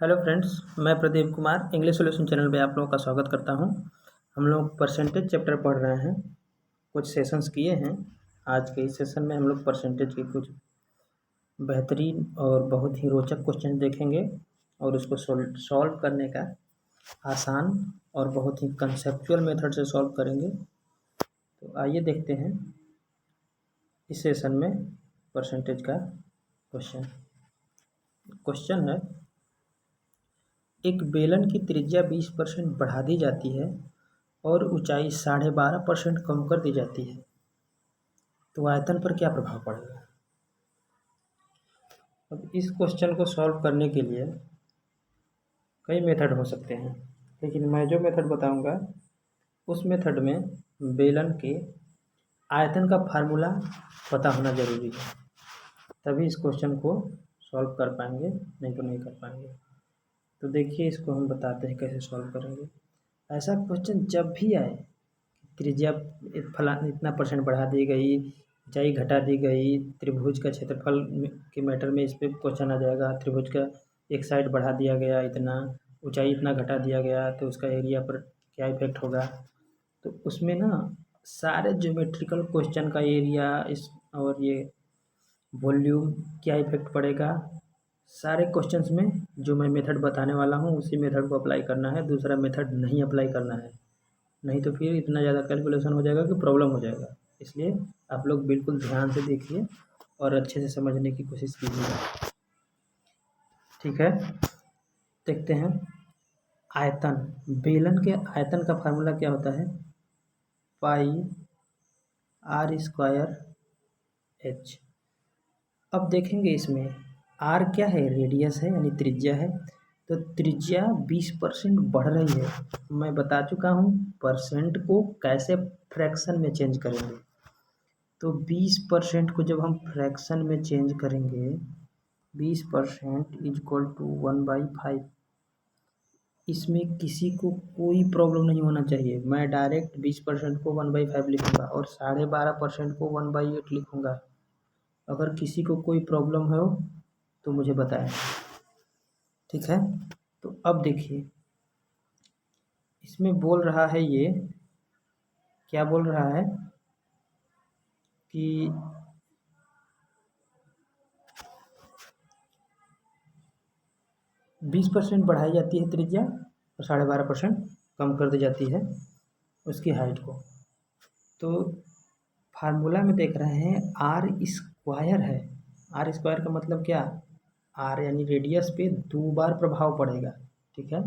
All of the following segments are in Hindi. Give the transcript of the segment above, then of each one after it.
हेलो फ्रेंड्स, मैं Pradeep Kumar English solution channel पे आप लोगों का स्वागत करता हूं। हम लोग परसेंटेज चैप्टर पढ़ रहे हैं। कुछ सेशंस किए हैं। आज के इस सेशन में हम लोग परसेंटेज के कुछ बेहतरीन और बहुत ही रोचक क्वेश्चन देखेंगे और उसको सॉल्व करने का आसान और बहुत ही कंसेप्चुअल मेथड से सॉल्व करेंगे। तो आइए देखते हैं इस सेशन में परसेंटेज का क्वेश्चन है, एक बेलन की त्रिज्या 20% बढ़ा दी जाती है और ऊंचाई 12.5% कम कर दी जाती है, तो आयतन पर क्या प्रभाव पड़ेगा। अब इस क्वेश्चन को सॉल्व करने के लिए कई मेथड हो सकते हैं, लेकिन मैं जो मेथड बताऊंगा उस मेथड में बेलन के आयतन का फार्मूला पता होना जरूरी है, तभी इस क्वेश्चन को सॉल्व कर पाएंगे, नहीं तो नहीं कर पाएंगे। तो देखिए, इसको हम बताते हैं कैसे सॉल्व करेंगे। ऐसा क्वेश्चन जब भी आए, त्रिज्या इतना परसेंट बढ़ा दी गई, ऊंचाई घटा दी गई, त्रिभुज का क्षेत्रफल के मैटर में इस पर क्वेश्चन आ जाएगा। त्रिभुज का एक साइड बढ़ा दिया गया इतना, ऊंचाई इतना घटा दिया गया, तो उसका एरिया पर क्या इफेक्ट होगा। तो उसमें ना सारे ज्योमेट्रिकल क्वेश्चन का एरिया इस और ये वॉल्यूम क्या इफेक्ट पड़ेगा, सारे क्वेश्चंस में जो मैं मेथड बताने वाला हूँ उसी मेथड को अप्लाई करना है। दूसरा मेथड नहीं अप्लाई करना है, नहीं तो फिर इतना ज़्यादा कैलकुलेशन हो जाएगा कि प्रॉब्लम हो जाएगा। इसलिए आप लोग बिल्कुल ध्यान से देखिए और अच्छे से समझने की कोशिश कीजिएगा। ठीक है, देखते हैं। आयतन, बेलन के आयतन का फार्मूला क्या होता है, पाई आर स्क्वायर एच। अब देखेंगे इसमें आर क्या है, रेडियस है यानी त्रिज्या है। तो त्रिज्या 20% बढ़ रही है। मैं बता चुका हूँ परसेंट को कैसे फ्रैक्शन में चेंज करेंगे। तो 20% को जब हम फ्रैक्शन में चेंज करेंगे, 20% इज इक्वल टू 1/5। इसमें किसी को कोई प्रॉब्लम नहीं होना चाहिए। मैं डायरेक्ट 20% को 1/5 लिखूंगा और 12.5% को 1/8 लिखूंगा। अगर किसी को कोई प्रॉब्लम हो तो मुझे बताएं। ठीक है, तो अब देखिए इसमें बोल रहा है, ये क्या बोल रहा है कि 20% बढ़ाई जाती है त्रिज्या और 12.5% कम कर दी जाती है उसकी हाइट को। तो फार्मूला में देख रहे हैं आर स्क्वायर है। आर स्क्वायर का मतलब क्या, आर यानी रेडियस पे 2 बार प्रभाव पड़ेगा। ठीक है,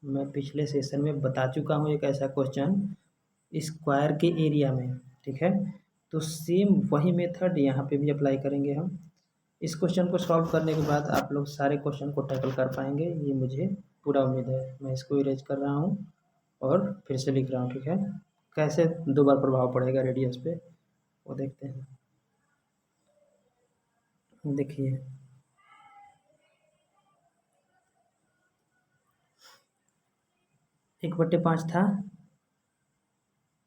मैं पिछले सेशन में बता चुका हूँ एक ऐसा क्वेश्चन स्क्वायर के एरिया में। ठीक है, तो सेम वही मेथड यहाँ पे भी अप्लाई करेंगे हम। इस क्वेश्चन को सॉल्व करने के बाद आप लोग सारे क्वेश्चन को टैकल कर पाएंगे, ये मुझे पूरा उम्मीद है। मैं इसको इरेज कर रहा हूँ और फिर से लिख रहा हूँ। ठीक है, कैसे 2 बार प्रभाव पड़ेगा रेडियस पे वो देखते हैं। देखिए, 1/5 था,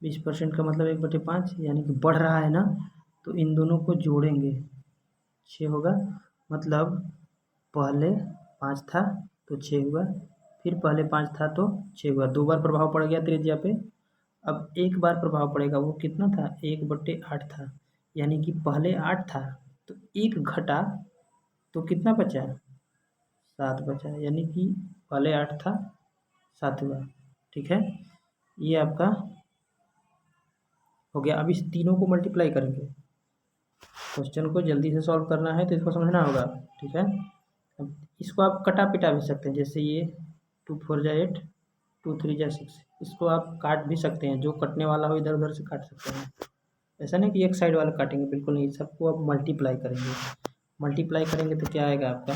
20% का मतलब 1/5 यानी कि बढ़ रहा है ना, तो इन दोनों को जोड़ेंगे 6 होगा। मतलब पहले 5 था तो 6 हुआ, फिर पहले 5 था तो 6 हुआ। 2 बार प्रभाव पड़ गया त्रिज्या पे। अब एक बार प्रभाव पड़ेगा, वो कितना था, 1/8 था। यानी कि पहले 8 था तो 1 घटा तो कितना बचा, 7 बचा। यानी कि पहले 8 था, 7 हुआ। ठीक है, ये आपका हो गया। अब इस तीनों को मल्टीप्लाई करेंगे। क्वेश्चन को जल्दी से सॉल्व करना है तो इसको समझना होगा। ठीक है, अब इसको आप कटा पिटा भी सकते हैं, जैसे ये 2 4 जा 8, 2 3 जा 6। इसको आप काट भी सकते हैं, जो कटने वाला हो इधर उधर से काट सकते हैं। ऐसा नहीं कि एक साइड वाला काटेंगे, बिल्कुल नहीं, सबको आप मल्टीप्लाई करेंगे। मल्टीप्लाई करेंगे तो क्या आएगा आपका,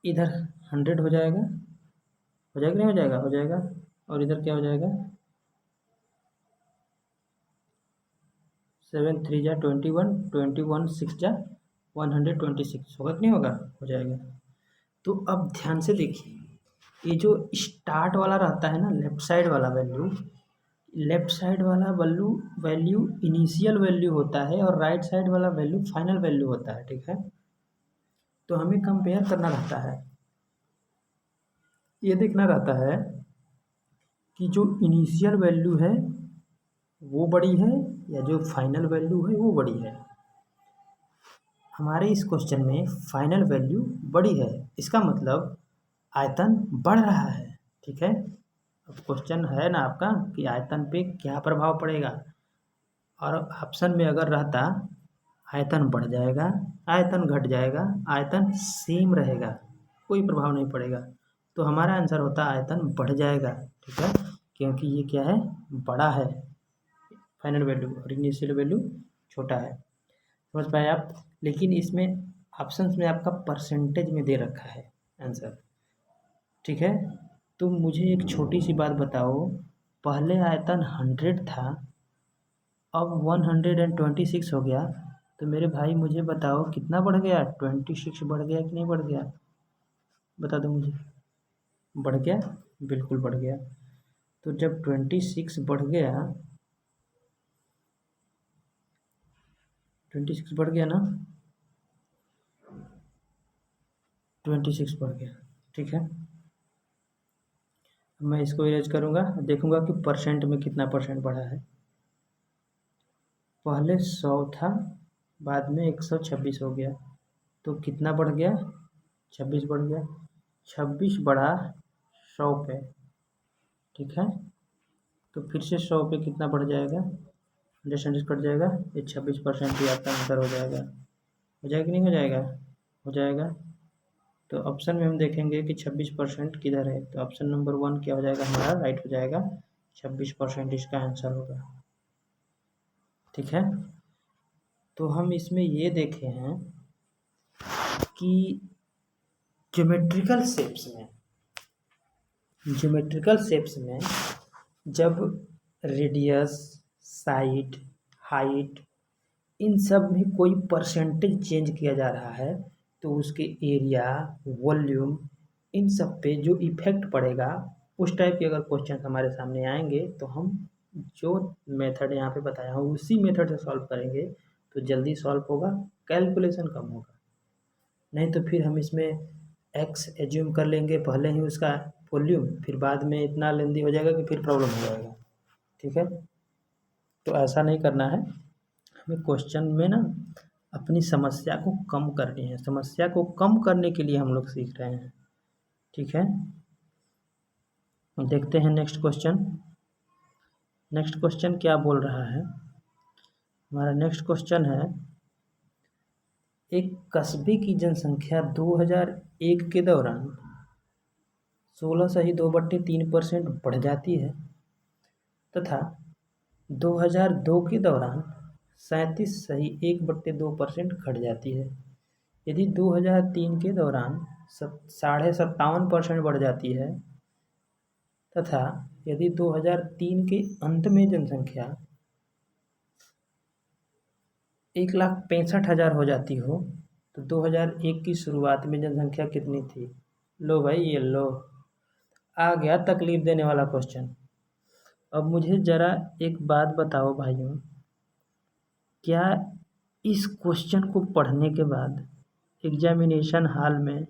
इधर 100 हो जाएगा, हो जाएगा नहीं हो जाएगा, हो जाएगा। और इधर क्या हो जाएगा, 7 3 जा 21, 21 6 जा 126 होगा कि नहीं होगा, हो जाएगा। तो अब ध्यान से देखिए, ये जो स्टार्ट वाला रहता है ना, लेफ्ट साइड वाला वैल्यू, लेफ्ट साइड वाला वैल्यू वैल्यू इनिशियल वैल्यू होता है और राइट साइड वाला वैल्यू फाइनल वैल्यू होता है। ठीक है, तो हमें कंपेयर करना रहता है, ये देखना रहता है कि जो इनिशियल वैल्यू है वो बड़ी है या जो फाइनल वैल्यू है वो बड़ी है। हमारे इस क्वेश्चन में फाइनल वैल्यू बड़ी है, इसका मतलब आयतन बढ़ रहा है। ठीक है, अब क्वेश्चन है ना आपका कि आयतन पे क्या प्रभाव पड़ेगा, और ऑप्शन में अगर रहता आयतन बढ़ जाएगा, आयतन घट जाएगा, आयतन सेम रहेगा, कोई प्रभाव नहीं पड़ेगा, तो हमारा आंसर होता आयतन बढ़ जाएगा। ठीक है, क्योंकि ये क्या है, बड़ा है फाइनल वैल्यू और इनिशियल वैल्यू छोटा है। समझ पाए आप। लेकिन इसमें ऑप्शंस में आपका परसेंटेज में दे रखा है आंसर। ठीक है, तो मुझे एक छोटी सी बात बताओ, पहले आयतन 100 था, अब 126 हो गया, तो मेरे भाई मुझे बताओ कितना बढ़ गया, 26 बढ़ गया कि नहीं बढ़ गया, बता दो मुझे। बढ़ गया, बिल्कुल बढ़ गया। तो जब 26 बढ़ गया, 26 बढ़ गया ना, 26 बढ़ गया। ठीक है, मैं इसको इरेज करूँगा, देखूँगा कि परसेंट में कितना परसेंट बढ़ा है। पहले 100 था, बाद में 126 हो गया, तो कितना बढ़ गया, 26 बढ़ गया। 26 बढ़ा 100 पे। ठीक है, तो फिर से 100 पे कितना बढ़ जाएगा, 100 कट जाएगा, ये 26% ही आपका आंसर हो जाएगा। हो जाएगा कि नहीं हो जाएगा, हो जाएगा। तो ऑप्शन में हम देखेंगे कि 26% किधर है, तो ऑप्शन नंबर 1 क्या हो जाएगा हमारा, राइट हो जाएगा, 26% इसका आंसर होगा। ठीक है, तो हम इसमें ये देखे हैं कि ज्योमेट्रिकल शेप्स में जब रेडियस, साइड, हाइट, इन सब में कोई परसेंटेज चेंज किया जा रहा है, तो उसके एरिया, वॉल्यूम, इन सब पे जो इफ़ेक्ट पड़ेगा, उस टाइप के अगर क्वेश्चन हमारे सामने आएंगे तो हम जो मेथड यहाँ पे बताया हूँ उसी मेथड से सॉल्व करेंगे, तो जल्दी सॉल्व होगा, कैलकुलेशन कम होगा। नहीं तो फिर हम इसमें एक्स एज्यूम कर लेंगे पहले ही उसका वॉल्यूम, फिर बाद में इतना लेंदी हो जाएगा कि फिर प्रॉब्लम हो जाएगा। ठीक है, तो ऐसा नहीं करना है, हमें क्वेश्चन में ना अपनी समस्या को कम करनी है, समस्या को कम करने के लिए हम लोग सीख रहे हैं। ठीक है, देखते हैं नेक्स्ट क्वेश्चन। नेक्स्ट क्वेश्चन क्या बोल रहा है, हमारा नेक्स्ट क्वेश्चन है, एक कस्बे की जनसंख्या 2001 के दौरान 16.2/3% बढ़ जाती है तथा 2002 के दौरान 37.1/2% घट जाती है। यदि 2003 के दौरान 57.5% बढ़ जाती है तथा यदि 2003 के अंत में जनसंख्या 1,65,000 हो जाती हो, तो 2001 की शुरुआत में जनसंख्या कितनी थी। लो भाई, ये लो आ गया तकलीफ देने वाला क्वेश्चन। अब मुझे ज़रा एक बात बताओ भाइयों, क्या इस क्वेश्चन को पढ़ने के बाद एग्जामिनेशन हॉल में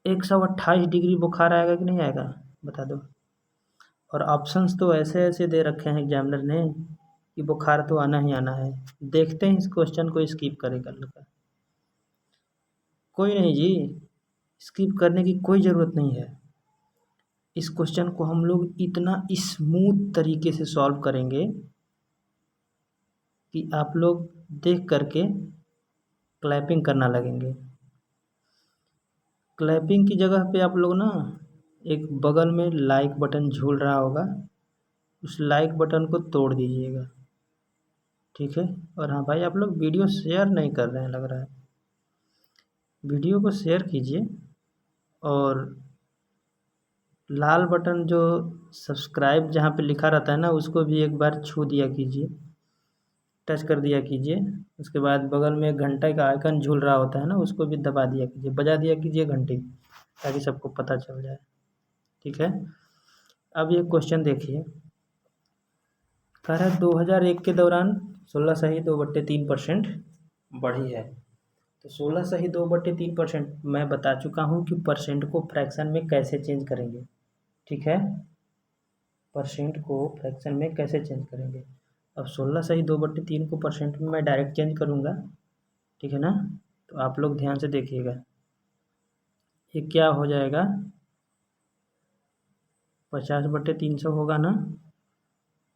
128 डिग्री बुखार आएगा कि नहीं आएगा, बता दो। और ऑप्शंस तो ऐसे ऐसे दे रखे हैं एग्जामिनर ने कि बुखार तो आना ही आना है। देखते हैं इस क्वेश्चन को स्किप करेगा लड़का, कोई नहीं जी, स्किप करने की कोई ज़रूरत नहीं है। इस क्वेश्चन को हम लोग इतना स्मूथ तरीके से सॉल्व करेंगे कि आप लोग देख करके क्लैपिंग करना लगेंगे। क्लैपिंग की जगह पे आप लोग ना एक बगल में लाइक बटन झूल रहा होगा, उस लाइक बटन को तोड़ दीजिएगा। ठीक है, और हाँ भाई, आप लोग वीडियो शेयर नहीं कर रहे हैं लग रहा है, वीडियो को शेयर कीजिए और लाल बटन जो सब्सक्राइब जहाँ पे लिखा रहता है ना, उसको भी एक बार छू दिया कीजिए, टच कर दिया कीजिए। उसके बाद बगल में एक घंटे का आइकन झूल रहा होता है ना, उसको भी दबा दिया कीजिए, बजा दिया कीजिए घंटी, ताकि सबको पता चल जाए। ठीक है, अब ये क्वेश्चन देखिए, कह रहा है 2001 के दौरान 16.2/3% बढ़ी है, तो 16 सही 2/3%। मैं बता चुका हूँ कि परसेंट को फ्रैक्शन में कैसे चेंज करेंगे, ठीक है। परसेंट को फ्रैक्शन में कैसे चेंज करेंगे। अब 16 सही 2/3 को परसेंट में मैं डायरेक्ट चेंज करूँगा, ठीक है ना। तो आप लोग ध्यान से देखिएगा, ये क्या हो जाएगा, 50/300 होगा ना।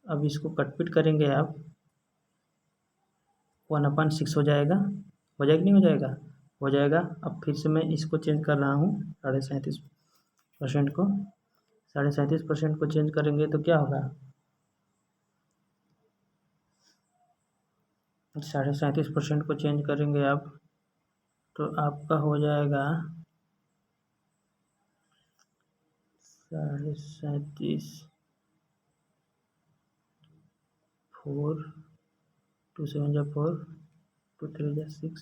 अब इसको कटपिट करेंगे आप, 1/6 हो जाएगा। हो जाएगा नहीं हो जाएगा, हो जाएगा। अब फिर से मैं इसको चेंज कर रहा हूँ 37.5% को। 37.5% को चेंज करेंगे तो क्या होगा, 37.5% को चेंज करेंगे आप, तो आपका हो जाएगा 37.5 4 2 7 जा 4 2 3 जा 6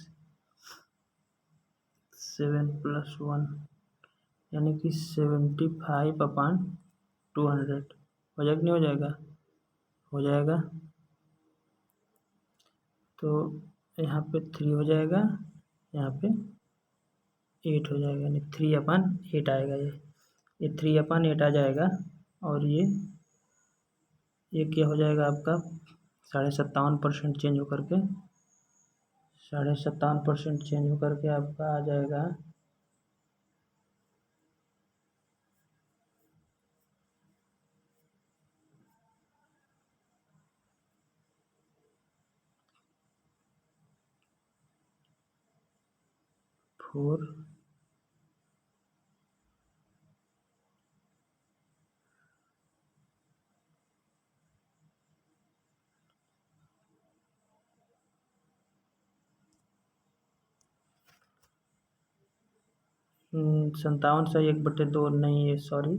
7 + 1 यानी कि 75/200 हो जाएगा नहीं हो जाएगा, हो जाएगा। तो यहाँ पे 3 हो जाएगा, यहाँ पे 8 हो जाएगा, यानी 3/8 आएगा। ये 3/8 आ जाएगा। और ये क्या हो जाएगा आपका 57.5% चेंज होकर के 57.5% चेंज होकर के आपका आ जाएगा 4 57 सही 1/2 नहीं, ये सॉरी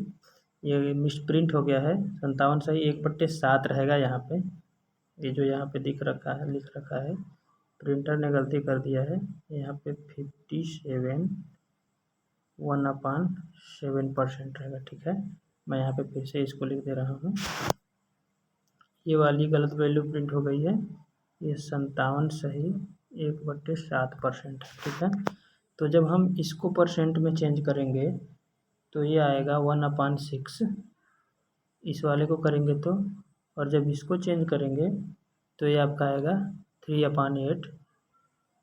ये मिसप्रिंट हो गया है। 57 सही 1/7 रहेगा यहाँ पे। ये जो यहाँ पे दिख रखा है, लिख रखा है, प्रिंटर ने गलती कर दिया है। यहाँ पे 57 1/7% रहेगा, ठीक है। मैं यहाँ पे फिर से इसको लिख दे रहा हूँ, ये वाली गलत वैल्यू प्रिंट हो गई है। ये 57 सही 1/7% है, ठीक है। तो जब हम इसको परसेंट में चेंज करेंगे तो ये आएगा 1/6, इस वाले को करेंगे तो। और जब इसको चेंज करेंगे तो ये आपका आएगा 3/8।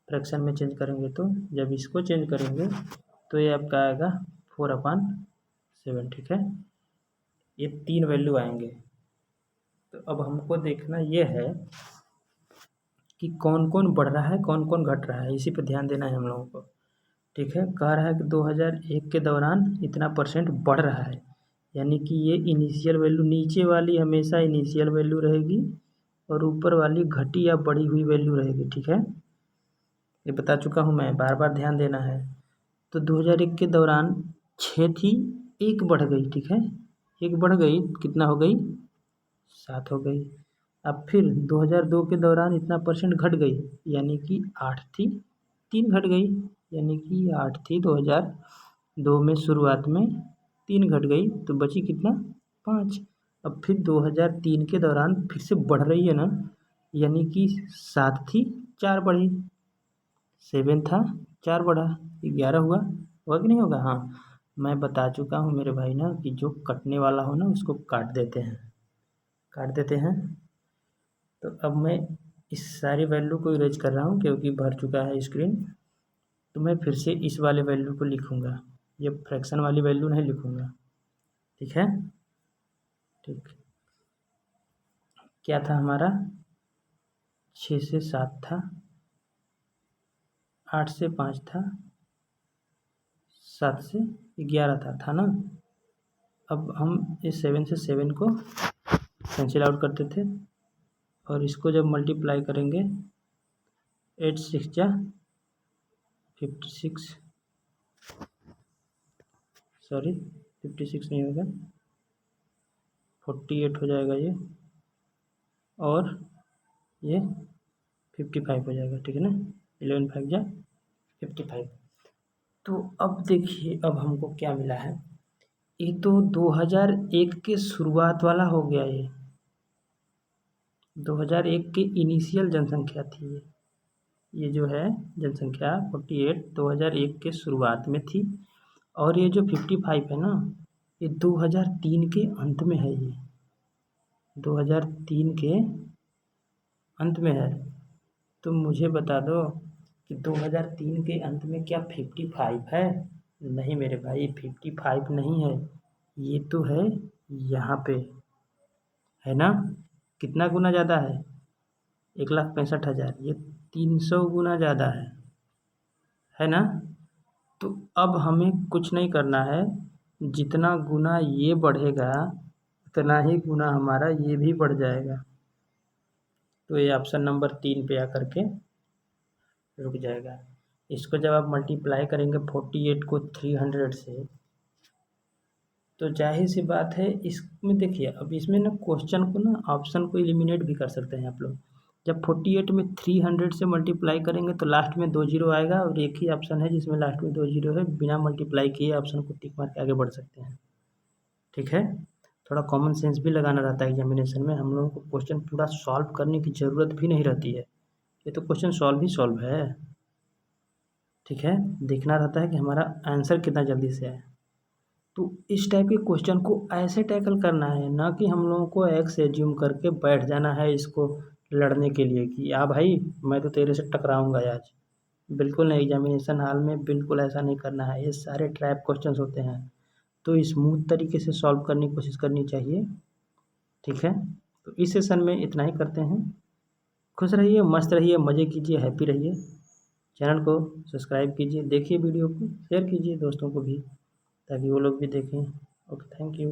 फ्रैक्शन में चेंज करेंगे तो जब इसको चेंज करेंगे तो ये आपका आएगा 4/7, ठीक है। ये 3 वैल्यू आएंगे। तो अब हमको देखना ये है कि कौन कौन बढ़ रहा है कौन कौन घट रहा है, इसी पे ध्यान देना है हम लोगों को, ठीक है। कह रहा है कि 2001 के दौरान इतना परसेंट बढ़ रहा है, यानी कि ये इनिशियल वैल्यू, नीचे वाली हमेशा इनिशियल वैल्यू रहेगी और ऊपर वाली घटी या बढ़ी हुई वैल्यू रहेगी, ठीक है। ये बता चुका हूँ मैं, बार बार ध्यान देना है। तो 2001 के दौरान 6 थी, 1 बढ़ गई, ठीक है। 1 बढ़ गई, कितना हो गई, 7 हो गई। अब फिर 2002 के दौरान इतना परसेंट घट गई, यानी कि 8 थी, 3 घट गई, यानी कि 8 थी 2002 में शुरुआत में, 3 घट गई तो बची कितना, 5। अब फिर 2003 के दौरान फिर से बढ़ रही है ना, यानी कि 7 थी, 4 बढ़ी, 7 था, 4 बढ़ा, 11 हुआ कि नहीं होगा। हाँ, मैं बता चुका हूँ मेरे भाई ना कि जो कटने वाला हो ना उसको काट देते हैं, काट देते हैं। तो अब मैं इस सारी वैल्यू को इरेज कर रहा हूँ क्योंकि भर चुका है स्क्रीन। तो मैं फिर से इस वाले वैल्यू को लिखूँगा, ये फ्रैक्शन वाली वैल्यू नहीं लिखूँगा, ठीक है। ठीक, क्या था हमारा, 6 से 7 था, 8 से 5 था, 7 से 11 था ना। अब हम इस 7 से 7 को कैंसिल आउट करते थे और इसको जब मल्टीप्लाई करेंगे 8 6 जा 56, सॉरी 56 नहीं होगा, 48 हो जाएगा ये, और ये 55 हो जाएगा, ठीक है ना। 11 5 जा 55। तो अब देखिए अब हमको क्या मिला है, ये तो 2001 के शुरुआत वाला हो गया, ये 2001 की इनिशियल जनसंख्या थी, ये जो है जनसंख्या 48 2001 के शुरुआत में थी, और ये जो 55 है ना, ये 2003 के अंत में है। ये 2003 के अंत में है। तो मुझे बता दो कि 2003 के अंत में क्या 55 है? नहीं मेरे भाई, 55 नहीं है। ये तो है यहाँ पे, है ना? कितना गुना ज़्यादा है? 1,65,000। ये 300 गुना ज़्यादा है ना? तो अब हमें कुछ नहीं करना है, जितना गुना ये बढ़ेगा उतना ही गुना हमारा ये भी बढ़ जाएगा। तो ये ऑप्शन नंबर 3 पे आकर के रुक जाएगा। इसको जब आप मल्टीप्लाई करेंगे 48 को 300 से, तो जाहिर सी बात है इसमें देखिए, अब इसमें ना क्वेश्चन को ना ऑप्शन को एलिमिनेट भी कर सकते हैं आप लोग। जब 48 में 300 से मल्टीप्लाई करेंगे तो लास्ट में 2 जीरो आएगा, और एक ही ऑप्शन है जिसमें लास्ट में 2 जीरो है। बिना मल्टीप्लाई किए ऑप्शन को टिक मार के आगे बढ़ सकते हैं। ठीक है, थोड़ा कॉमन सेंस भी लगाना रहता है एग्जामिनेशन में। हम लोगों को क्वेश्चन पूरा सॉल्व करने की ज़रूरत भी नहीं रहती है, ये तो क्वेश्चन सॉल्व ही सॉल्व है। ठीक है, देखना रहता है कि हमारा आंसर कितना जल्दी से आए। तो इस टाइप के क्वेश्चन को ऐसे टैकल करना है, ना कि हम लोगों को एक्स एज्यूम करके बैठ जाना है इसको लड़ने के लिए कि भाई मैं तो तेरे से टकराऊंगा आज। बिल्कुल नहीं, एग्जामिनेशन हॉल में बिल्कुल ऐसा नहीं करना है। ये सारे ट्रैप क्वेश्चंस होते हैं, तो स्मूथ तरीके से सॉल्व करने की कोशिश करनी चाहिए। ठीक है, तो इस सेशन में इतना ही करते हैं। खुश रहिए, मस्त रहिए, मज़े कीजिए, हैप्पी रहिए। चैनल को सब्सक्राइब कीजिए, देखिए वीडियो को, शेयर कीजिए दोस्तों को भी ताकि वो लोग भी देखें। Okay, thank you.